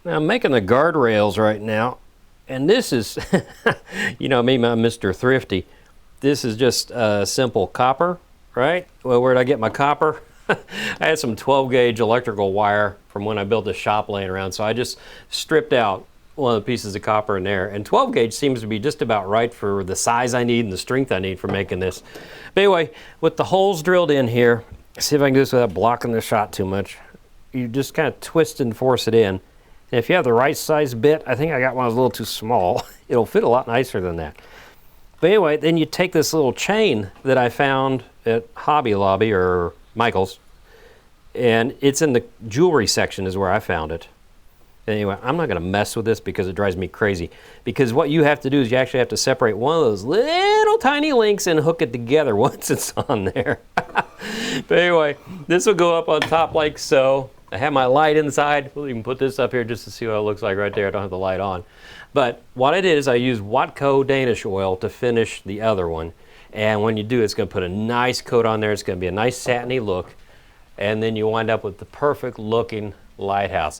Now I'm making the guardrails right now, and this is, you know me, I'm Mr. Thrifty. This is just simple copper, right? Well, where'd I get my copper? I had some 12 gauge electrical wire from when I built the shop laying around, so I just stripped out one of the pieces of copper in there. And 12 gauge seems to be just about right for the size I need and the strength I need for making this. But anyway, with the holes drilled in here, see if I can do this without blocking the shot too much. You just kind of twist and force it in. And if you have the right size bit, I think I got one that was a little too small. It'll fit a lot nicer than that. But anyway, then you take this little chain that I found at Hobby Lobby or Michael's, and it's in the jewelry section is where I found it. Anyway, I'm not going to mess with this because it drives me crazy. Because what you have to do is you actually have to separate one of those little tiny links and hook it together once it's on there. But anyway, this will go up on top like so. I have my light inside. We'll even put this up here just to see what it looks like right there. I don't have the light on. But what I did is I used Watco Danish oil to finish the other one. And when you do, it's going to put a nice coat on there. It's going to be a nice satiny look. And then you wind up with the perfect looking lighthouse.